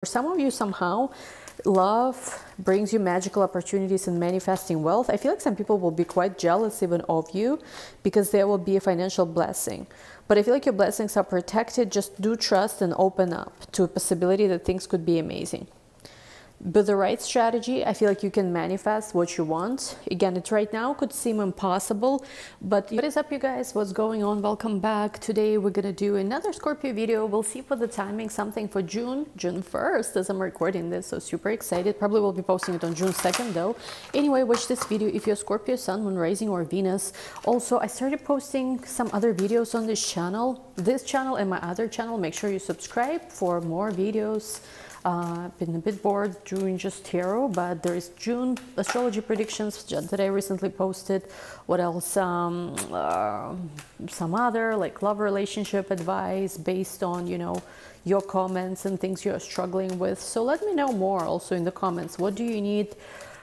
For some of you, somehow, love brings you magical opportunities and manifesting wealth. I feel like some people will be quite jealous even of you because there will be a financial blessing. But I feel like your blessings are protected. Just do trust and open up to a possibility that things could be amazing. With the right strategy, I feel like you can manifest what you want. Again, it right now could seem impossible, but what is up, you guys? What's going on? Welcome back. Today we're gonna do another Scorpio video. We'll see for the timing something for June 1st as I'm recording this, so super excited. Probably will be posting it on June 2nd though. Anyway, watch this video if you're Scorpio, Sun, Moon, Rising, or Venus. Also, I started posting some other videos on this channel and my other channel. Make sure you subscribe for more videos. Been a bit bored doing just tarot, but there is June astrology predictions that I recently posted. What else? Some other like love relationship advice based on, you know, your comments and things you're struggling with. So let me know more also in the comments. What do you need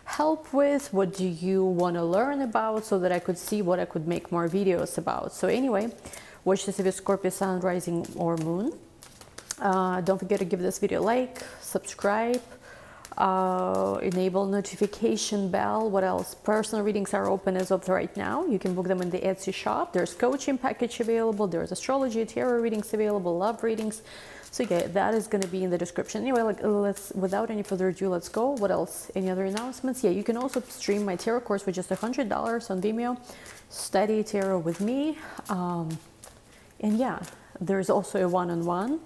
help with? What do you want to learn about, so that I could see what I could make more videos about. So anyway, watch this if you're Scorpio, Sun, Rising, or Moon. Don't forget to give this video a like, subscribe, enable notification bell. What else? Personal readings are open as of right now. You can book them in the Etsy shop. There's coaching package available. There's astrology, tarot readings available, love readings. So yeah, that is going to be in the description. Anyway, like without any further ado, let's go. What else? Any other announcements? Yeah, you can also stream my tarot course for just $100 on VIMEO. Study tarot with me. And yeah, there's also a one-on-one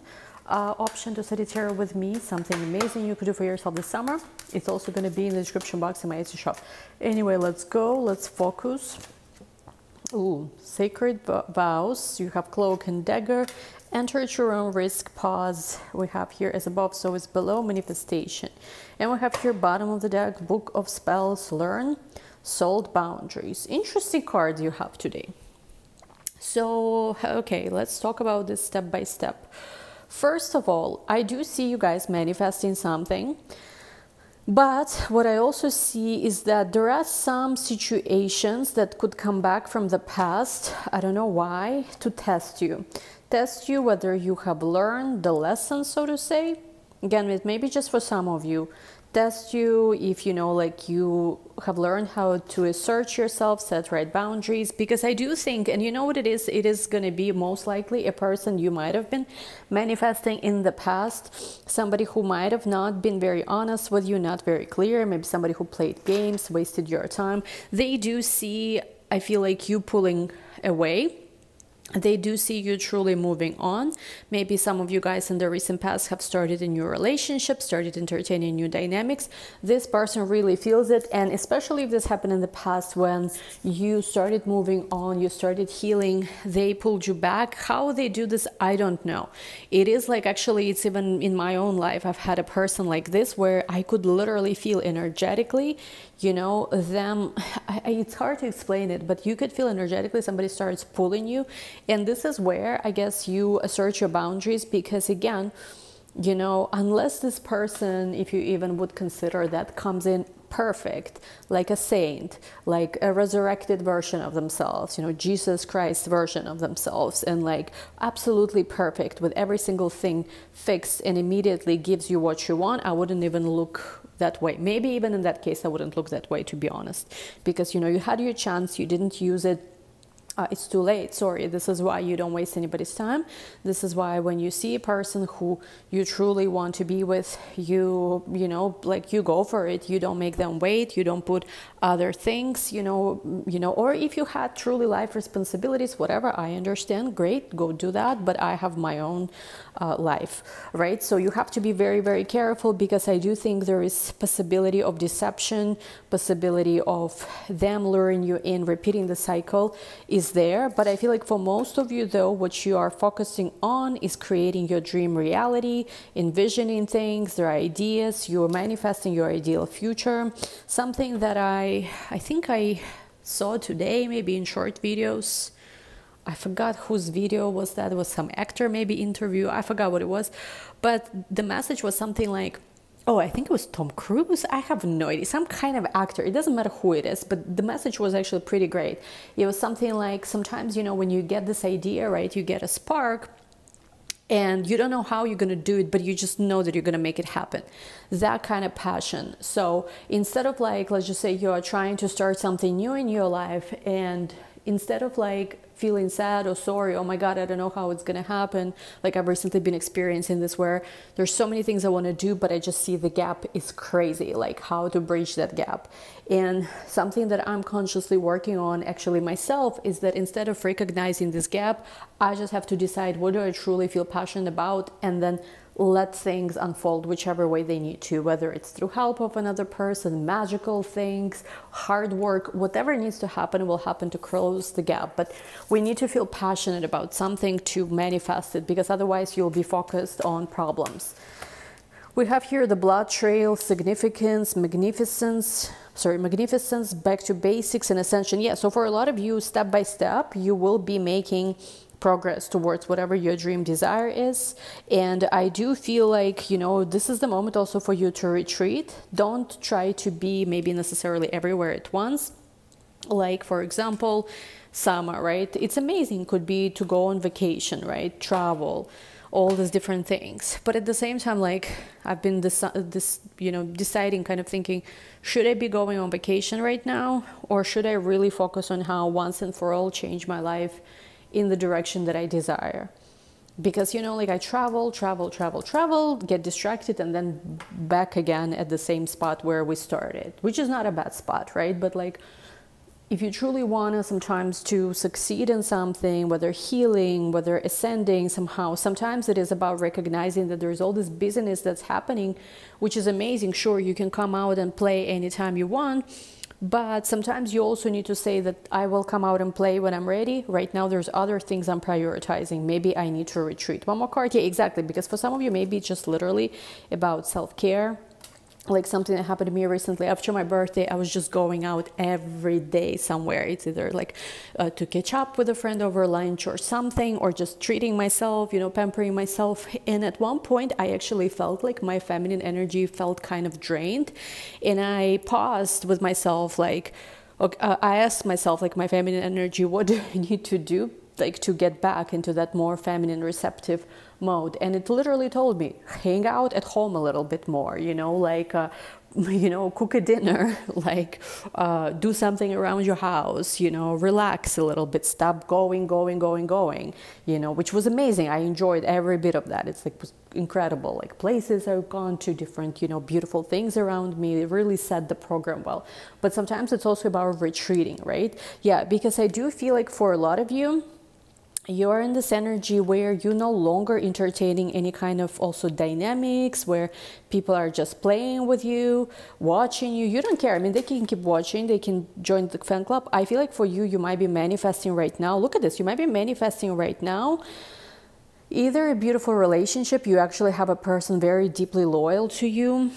option to study tarot with me, something amazing you could do for yourself this summer. It's also going to be in the description box in my Etsy shop. Anyway, let's go. Let's focus. Ooh, sacred vows. You have cloak and dagger. Enter at your own risk. Pause. We have here as above, so is below, manifestation. And we have here bottom of the deck, book of spells, learn, sold boundaries. Interesting cards you have today. So, okay, let's talk about this step by step. First of all, I do see you guys manifesting something, but what I also see is that there are some situations that could come back from the past, I don't know why, to test you. Test you whether you have learned the lesson, so to say. Again, it may be just for some of you. Test you if you know, like, you have learned how to assert yourself, set right boundaries, because I do think, and you know what it is going to be most likely a person you might have been manifesting in the past, somebody who might have not been very honest with you, not very clear, maybe somebody who played games, wasted your time. They do see, I feel like, you pulling away. They do see you truly moving on. Maybe some of you guys in the recent past have started a new relationship, started entertaining new dynamics. This person really feels it, and especially if this happened in the past when you started moving on, you started healing, they pulled you back. How they do this, I don't know. It is like, actually, it's even in my own life, I've had a person like this where I could literally feel energetically, you know, them. It's hard to explain it, but you could feel energetically somebody starts pulling you. And this is where I guess you assert your boundaries, because again, you know, unless this person, if you even would consider that, comes in perfect, like a saint, like a resurrected version of themselves, you know, Jesus Christ version of themselves, and like absolutely perfect with every single thing fixed and immediately gives you what you want, I wouldn't even look that way. Maybe even in that case, I wouldn't look that way, to be honest, because, you know, you had your chance, you didn't use it. It's too late. Sorry. This is why you don't waste anybody's time. This is why when you see a person who you truly want to be with, you know, like, you go for it. You don't make them wait. You don't put other things, you know, or if you had truly life responsibilities, whatever, I understand. Great. Go do that. But I have my own life, right? So you have to be very, very careful, because I do think there is possibility of deception, possibility of them luring you in, repeating the cycle is there. But I feel like for most of you though, what you are focusing on is creating your dream reality, envisioning things, their ideas, you're manifesting your ideal future. Something that I think I saw today, maybe in short videos. I forgot whose video was that. It was some actor maybe interview. I forgot what it was. But the message was something like, oh, I think it was Tom Cruise. I have no idea. Some kind of actor. It doesn't matter who it is, but the message was actually pretty great. It was something like, sometimes, you know, when you get this idea, right, you get a spark, and you don't know how you're going to do it, but you just know that you're going to make it happen. That kind of passion. So instead of like, let's just say you are trying to start something new in your life, and instead of like feeling sad or sorry, oh my God, I don't know how it's going to happen. Like I've recently been experiencing this where there's so many things I want to do, but I just see the gap is crazy, like how to bridge that gap. And something that I'm consciously working on actually myself is that instead of recognizing this gap, I just have to decide what do I truly feel passionate about, and then let things unfold whichever way they need to, whether it's through help of another person, magical things, hard work, whatever needs to happen will happen to close the gap. But we need to feel passionate about something to manifest it, because otherwise you'll be focused on problems. We have here the blood trail, significance, magnificence, back to basics and ascension. Yeah, so for a lot of you, step by step, you will be making progress towards whatever your dream desire is. And I do feel like, you know, this is the moment also for you to retreat. Don't try to be maybe necessarily everywhere at once. Like, for example, summer, right? It's amazing. Could be to go on vacation, right? Travel, all these different things. But at the same time, like I've been deciding, kind of thinking, should I be going on vacation right now? Or should I really focus on how once and for all change my life in the direction that I desire? Because, you know, like I travel, get distracted, and then back again at the same spot where we started, which is not a bad spot, right? But like, if you truly want to sometimes to succeed in something, whether healing, whether ascending somehow, sometimes it is about recognizing that there's all this busyness that's happening, which is amazing. Sure, you can come out and play anytime you want, but sometimes you also need to say that I will come out and play when I'm ready. Right now, there's other things I'm prioritizing. Maybe I need to retreat. One more card. Yeah, exactly. Because for some of you, maybe it's just literally about self-care. Like something that happened to me recently after my birthday, I was just going out every day somewhere. It's either like to catch up with a friend over lunch or something, or just treating myself, you know, pampering myself. And at one point, I actually felt like my feminine energy felt kind of drained. And I paused with myself, like, okay, I asked myself, like, my feminine energy, what do I need to do, like, to get back into that more feminine receptive mode? And it literally told me, hang out at home a little bit more, you know, like, you know, cook a dinner, like, do something around your house, you know, relax a little bit, stop going, you know, which was amazing. I enjoyed every bit of that. It's like, was incredible, like places I've gone to, different, you know, beautiful things around me. It really set the program well. But sometimes it's also about retreating, right? Yeah, because I do feel like for a lot of you, you're in this energy where you're no longer entertaining any kind of also dynamics where people are just playing with you, watching you. You don't care. I mean, they can keep watching. They can join the fan club. I feel like for you, you might be manifesting right now. Look at this. You might be manifesting right now either a beautiful relationship. You actually have a person very deeply loyal to you,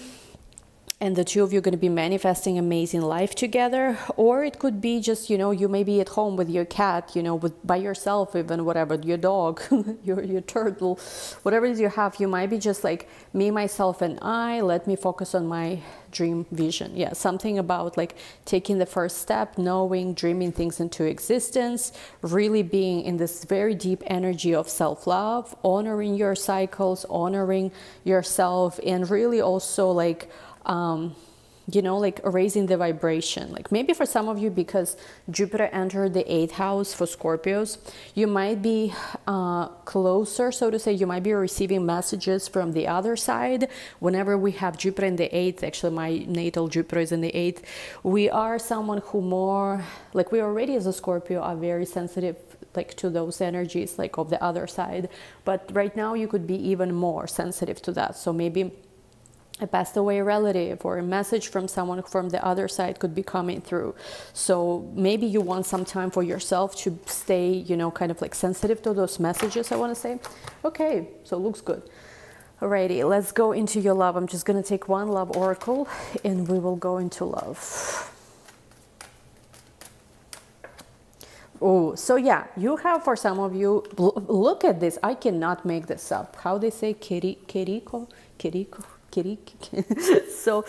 and the two of you are going to be manifesting amazing life together. Or it could be just, you know, you may be at home with your cat, you know, by yourself, even, whatever, your dog, your turtle, whatever it is you have. You might be just like, me, myself, and I, let me focus on my dream vision. Yeah, something about like taking the first step, knowing, dreaming things into existence, really being in this very deep energy of self-love, honoring your cycles, honoring yourself, and really also like, you know, like raising the vibration. Like maybe for some of you, because Jupiter entered the 8th house for Scorpios, you might be closer, so to say. You might be receiving messages from the other side. Whenever we have Jupiter in the 8th, actually my natal Jupiter is in the 8th, we are someone who more, like we already as a Scorpio are very sensitive like to those energies like of the other side. But right now you could be even more sensitive to that. So maybe a passed away relative or a message from someone from the other side could be coming through. So maybe you want some time for yourself to stay, you know, kind of like sensitive to those messages, I want to say. Okay, so looks good. Alrighty, let's go into your love. I'm just going to take one love oracle and we will go into love. Oh, so yeah, you have, for some of you, look at this. I cannot make this up. How they say kiriko. So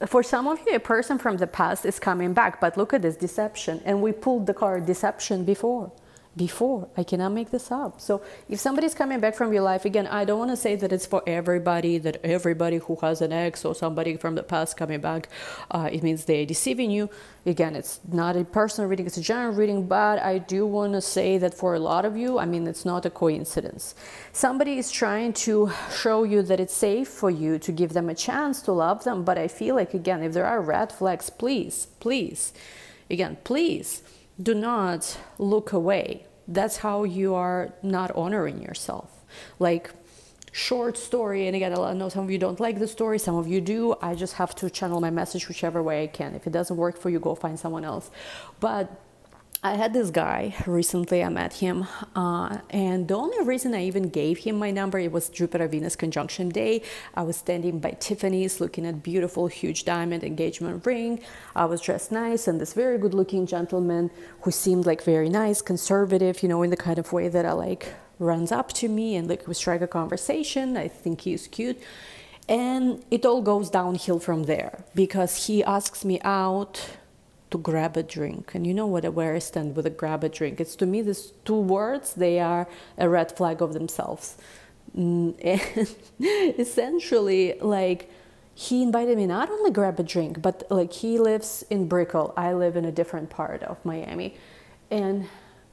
for some of you, a person from the past is coming back, but look at this, deception. And we pulled the card deception before. before. I cannot make this up. So if somebody's coming back from your life, again, I don't want to say that it's for everybody, that everybody who has an ex or somebody from the past coming back, it means they're deceiving you. Again, it's not a personal reading, it's a general reading, but I do want to say that for a lot of you, I mean, it's not a coincidence. Somebody is trying to show you that it's safe for you to give them a chance to love them, but I feel like, again, if there are red flags, please, please, again, please, do not look away. That's how you are not honoring yourself. Like, short story, and again, I know some of you don't like the story, some of you do. I just have to channel my message whichever way I can. If it doesn't work for you, go find someone else. But I had this guy recently, I met him, and the only reason I even gave him my number, it was Jupiter-Venus conjunction day. I was standing by Tiffany's looking at beautiful, huge diamond engagement ring. I was dressed nice, and this very good-looking gentleman who seemed like very nice, conservative, you know, in the kind of way that I like, runs up to me and like we strike a conversation. I think he's cute. And it all goes downhill from there because he asks me out to grab a drink. And you know where I stand with a grab a drink. It's, to me, these two words, they are a red flag of themselves. And essentially, like, he invited me not only grab a drink, but like he lives in Brickell. I live in a different part of Miami. And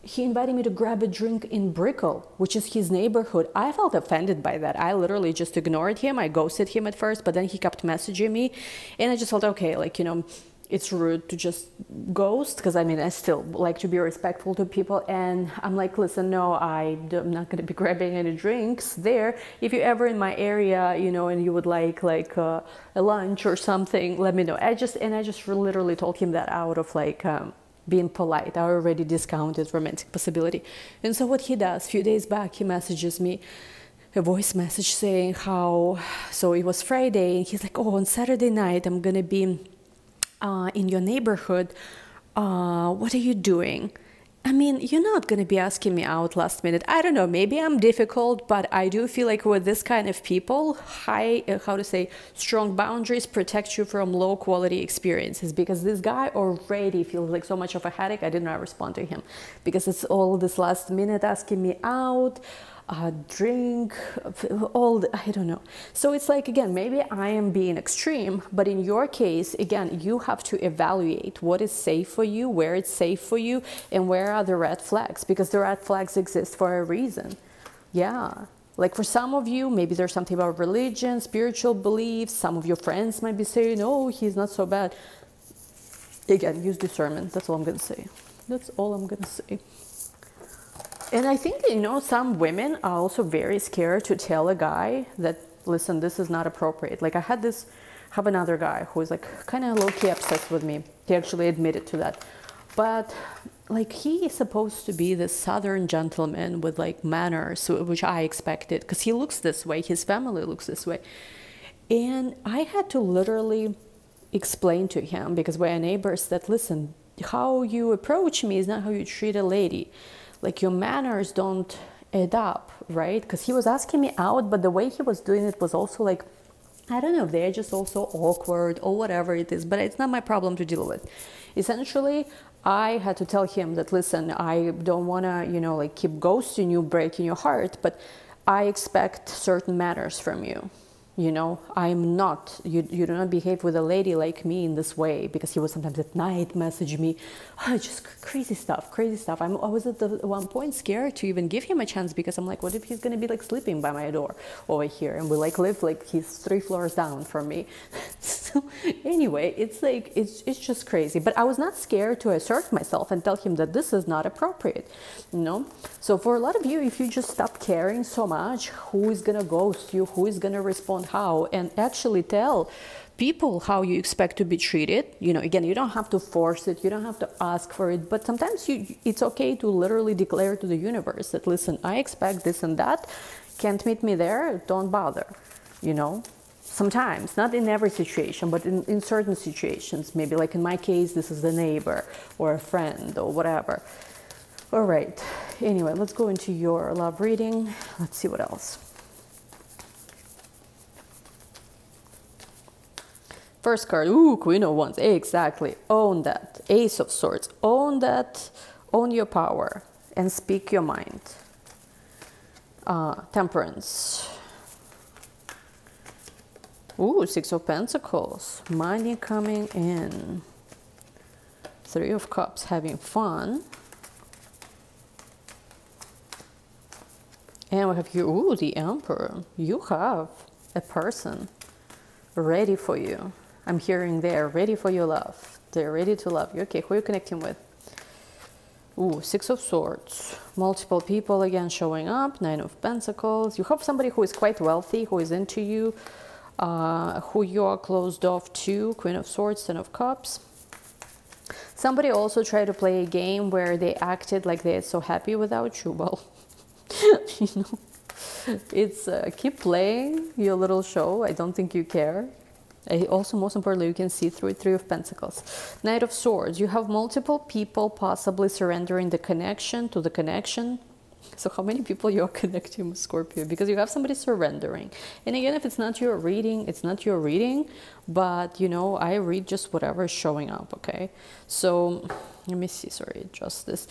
he invited me to grab a drink in Brickell, which is his neighborhood. I felt offended by that. I literally just ignored him. I ghosted him at first, but then he kept messaging me. And I just felt, okay, like, you know, it's rude to just ghost, because I mean, I still like to be respectful to people. And I'm like, listen, no, I'm not going to be grabbing any drinks there. If you're ever in my area, you know, and you would like a lunch or something, let me know. I just literally told him that out of like being polite. I already discounted romantic possibility. And so what he does, a few days back, he messages me a voice message saying how, so it was Friday, and he's like, oh, on Saturday night, I'm going to be in your neighborhood. What are you doing? I mean, you're not going to be asking me out last minute. I don't know, maybe I'm difficult, but I do feel like with this kind of people, strong boundaries protect you from low quality experiences, because this guy already feels like so much of a headache. I did not respond to him because it's all this last minute asking me out, drink, I don't know. So it's like, again, maybe I am being extreme, but in your case, again, you have to evaluate what is safe for you, where it's safe for you, and where are the red flags, because the red flags exist for a reason. Yeah. Like for some of you, maybe there's something about religion, spiritual beliefs. Some of your friends might be saying, oh, he's not so bad. Again, use discernment. That's all I'm going to say. That's all I'm going to say. And I think, you know, some women are also very scared to tell a guy that, listen, this is not appropriate. Like I have another guy who is like kind of low-key obsessed with me. He actually admitted to that. But like he is supposed to be this southern gentleman with like manners, which I expected, because he looks this way, his family looks this way. And I had to literally explain to him, because we're neighbors, that, listen, how you approach me is not how you treat a lady. Like your manners don't add up, right? Because he was asking me out, but the way he was doing it was also like, I don't know, they're just also awkward or whatever it is, but it's not my problem to deal with. Essentially, I had to tell him that, listen, I don't want to, you know, like keep ghosting you, breaking your heart, but I expect certain manners from you. You know, I'm not, you do not behave with a lady like me in this way, because he was sometimes at night message me, just crazy stuff. I was at one point scared to even give him a chance, because I'm like, what if he's going to be like sleeping by my door over here, and we like live like he's 3 floors down from me. So anyway, it's like, it's just crazy. But I was not scared to assert myself and tell him that this is not appropriate, you know? So for a lot of you, if you just stop caring so much, who is going to ghost you, who is going to respond how, and actually tell people how you expect to be treated. You know, again, you don't have to force it, you don't have to ask for it, but sometimes it's okay to literally declare to the universe that, listen, I expect this and that, can't meet me there, don't bother, you know. Sometimes, not in every situation, but in certain situations, maybe like in my case, this is a neighbor or a friend or whatever. All right, anyway, let's go into your love reading. Let's see what else. First card, ooh, Queen of Wands, exactly, own that. Ace of Swords, own that, own your power. and speak your mind. Temperance. Ooh, Six of Pentacles. Money coming in. Three of Cups, having fun. And we have here, ooh, the Emperor. You have a person ready for you. I'm hearing they're ready for your love. They're ready to love you. Okay, who are you connecting with? Ooh, Six of Swords. Multiple people again showing up. Nine of Pentacles. You have somebody who is quite wealthy, who is into you, who you are closed off to. Queen of Swords, Ten of Cups. Somebody also tried to play a game where they acted like they're so happy without you. Well, you know, it's keep playing your little show. I don't think you care. Also, most importantly, you can see through it. Three of Pentacles. Knight of Swords. You have multiple people possibly surrendering the connection to the connection. So how many people you're connecting with, Scorpio? Because you have somebody surrendering. And again, if it's not your reading, it's not your reading. But, you know, I read just whatever is showing up, okay? So, let me see. Sorry, adjust this.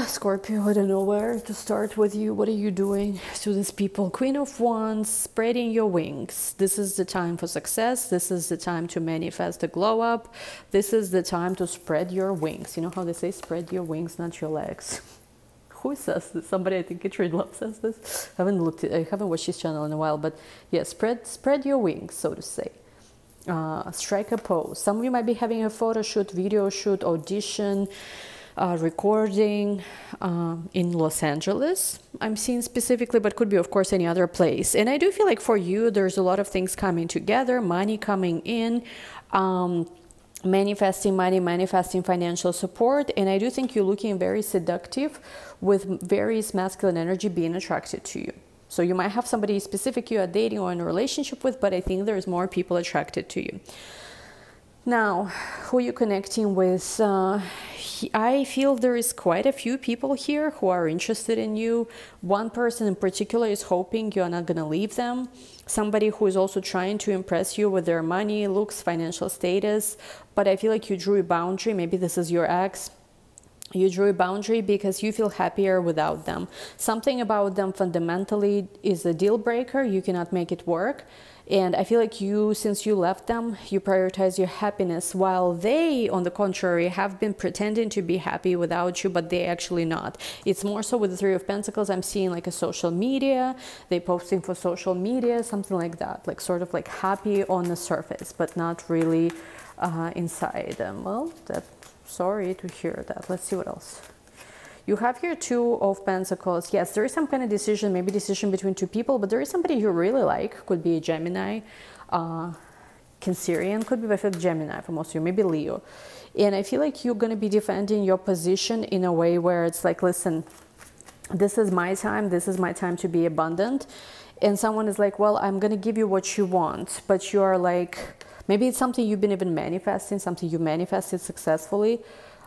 Scorpio, I don't know where to start with you. What are you doing to these people? Queen of Wands, spreading your wings. This is the time for success. This is the time to manifest the glow up. This is the time to spread your wings. You know how they say, spread your wings, not your legs. Who says this? Somebody, I think Catherine Love says this. I haven't watched his channel in a while, but yeah, spread your wings, so to say. Strike a pose. Some of you might be having a photo shoot, video shoot, audition, recording in Los Angeles, I'm seeing specifically, but could be, of course, any other place. And I do feel like for you, there's a lot of things coming together, money coming in, manifesting money, manifesting financial support. And I do think you're looking very seductive with various masculine energy being attracted to you. So you might have somebody specific you are dating or in a relationship with, but I think there's more people attracted to you. Now, who are you connecting with? I feel there is quite a few people here who are interested in you. One person in particular is hoping you are not going to leave them. Somebody who is also trying to impress you with their money, looks, financial status. But I feel like you drew a boundary. Maybe this is your ex. You drew a boundary because you feel happier without them. Something about them fundamentally is a deal breaker. You cannot make it work. And I feel like you, since you left them, you prioritize your happiness, while they, on the contrary, have been pretending to be happy without you, but they actually not. It's more so with the Three of Pentacles. I'm seeing like a social media, they posting for social media, something like that, like sort of like happy on the surface, but not really inside. Well, sorry to hear that. Let's see what else. You have here Two of Pentacles. Yes, there is some kind of decision, maybe decision between two people, but there is somebody you really like. Could be a Gemini, Cancerian, could be, but I feel Gemini for most of you, maybe Leo. And I feel like you're going to be defending your position in a way where it's like, listen, this is my time. This is my time to be abundant. And someone is like, well, I'm going to give you what you want, but you are like, maybe it's something you've been even manifesting, something you manifested successfully,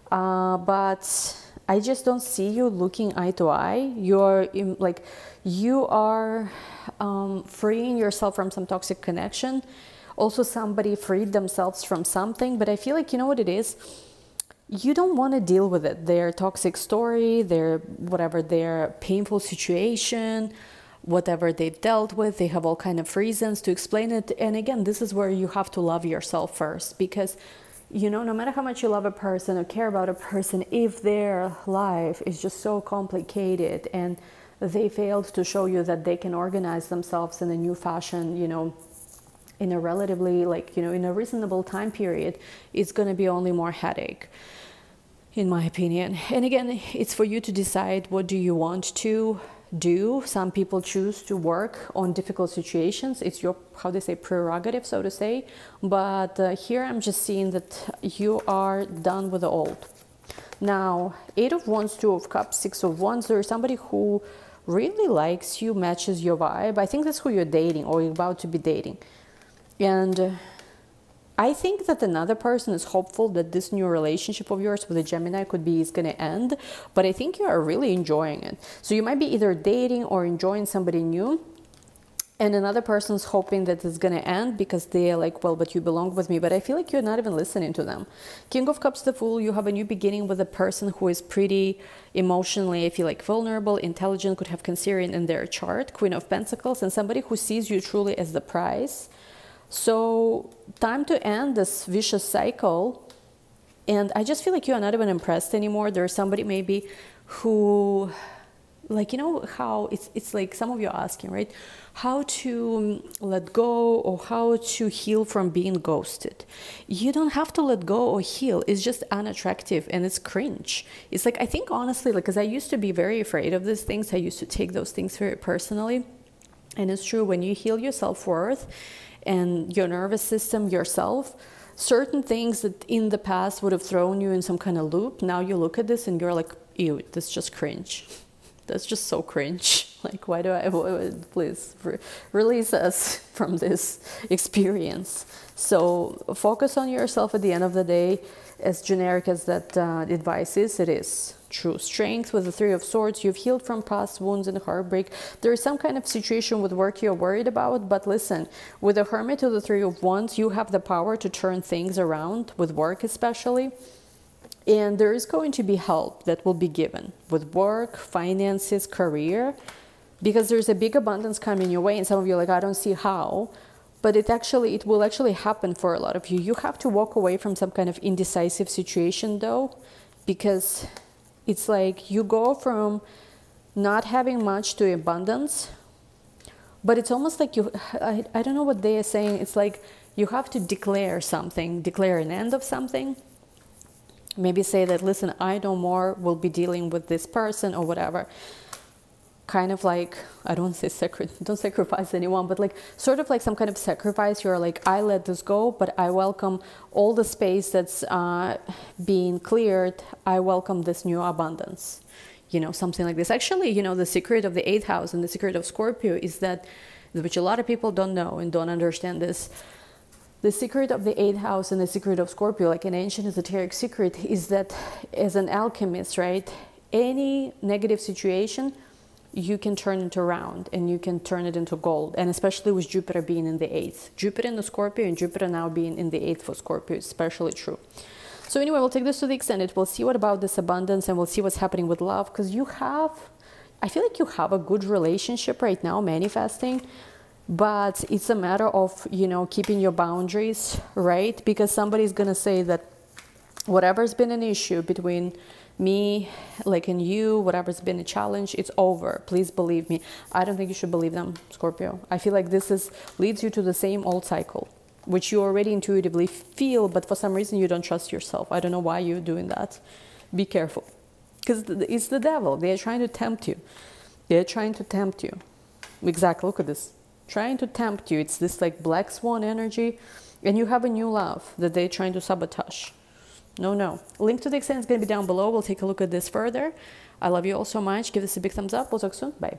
but I just don't see you looking eye to eye. You're like, you are freeing yourself from some toxic connection. Also, somebody freed themselves from something, but I feel like, you know what it is? You don't want to deal with it. Their toxic story, their whatever, their painful situation, whatever they've dealt with, they have all kind of reasons to explain it. And again, this is where you have to love yourself first, because you know, no matter how much you love a person or care about a person, if their life is just so complicated and they failed to show you that they can organize themselves in a new fashion, you know, in a relatively, like, you know, in a reasonable time period, it's going to be only more headache, in my opinion. And again, it's for you to decide, what do you want to do? Some people choose to work on difficult situations. It's your, how they say, prerogative, so to say. But here I'm just seeing that you are done with the old. Now, Eight of Wands, Two of Cups, Six of Wands. There is somebody who really likes you, matches your vibe. I think that's who you're dating or you're about to be dating. And I think that another person is hopeful that this new relationship of yours with a Gemini is going to end, but I think you are really enjoying it. So you might be either dating or enjoying somebody new. And another person's hoping that it's going to end because they're like, well, but you belong with me. But I feel like you're not even listening to them. King of Cups, the Fool, you have a new beginning with a person who is pretty emotionally, I feel like, vulnerable, intelligent, could have Cancerian in their chart. Queen of Pentacles, and somebody who sees you truly as the prize. So time to end this vicious cycle. And I just feel like you are not even impressed anymore. There's somebody maybe who, like, you know how it's like some of you are asking, right? How to let go or how to heal from being ghosted. You don't have to let go or heal. It's just unattractive and it's cringe. It's like, I think honestly, like, because I used to be very afraid of these things. I used to take those things very personally. And it's true, when you heal your self-worth and your nervous system, yourself, certain things that in the past would have thrown you in some kind of loop, now you look at this and you're like, ew, this is just cringe. That's just so cringe. Like, why do I, please release us from this experience. So focus on yourself at the end of the day. As generic as that advice is, it is true. Strength with the Three of Swords. You've healed from past wounds and heartbreak. There is some kind of situation with work you're worried about, but listen, with the Hermit to the Three of Wands, you have the power to turn things around, with work especially. And there is going to be help that will be given with work, finances, career, because there's a big abundance coming your way. And some of you are like, I don't see how, but it will actually happen for a lot of you. You have to walk away from some kind of indecisive situation though, because it's like you go from not having much to abundance, but it's almost like I don't know what they are saying. It's like you have to declare something, declare an end of something. Maybe say that, listen, I no more will be dealing with this person or whatever. Kind of like, I don't say don't sacrifice anyone, but like sort of like some kind of sacrifice. You're like, I let this go, but I welcome all the space that's being cleared. I welcome this new abundance, you know, something like this. Actually, you know, the secret of the 8th house and the secret of Scorpio is that, which a lot of people don't know and don't understand this. The secret of the 8th house and the secret of Scorpio, like an ancient esoteric secret, is that as an alchemist, right, any negative situation, you can turn it around and you can turn it into gold. And especially with Jupiter being in the 8th. Jupiter in the Scorpio and Jupiter now being in the 8th for Scorpio is especially true. So anyway, we'll take this to the extended. We'll see what about this abundance and we'll see what's happening with love. Because I feel like you have a good relationship right now, manifesting. But it's a matter of, you know, keeping your boundaries, right? Because somebody's going to say that whatever's been an issue between me, like, and you, whatever's been a challenge, it's over. Please believe me. I don't think you should believe them, Scorpio. I feel like this leads you to the same old cycle, which you already intuitively feel, but for some reason you don't trust yourself. I don't know why you're doing that. Be careful. Because it's the devil. They're trying to tempt you. They're trying to tempt you. Exactly. Look at this. Trying to tempt you. It's this like black swan energy, and you have a new love that they're trying to sabotage. No. Link to the extent is going to be down below. We'll take a look at this further. I love you all so much. Give this a big thumbs up. We'll talk soon. Bye.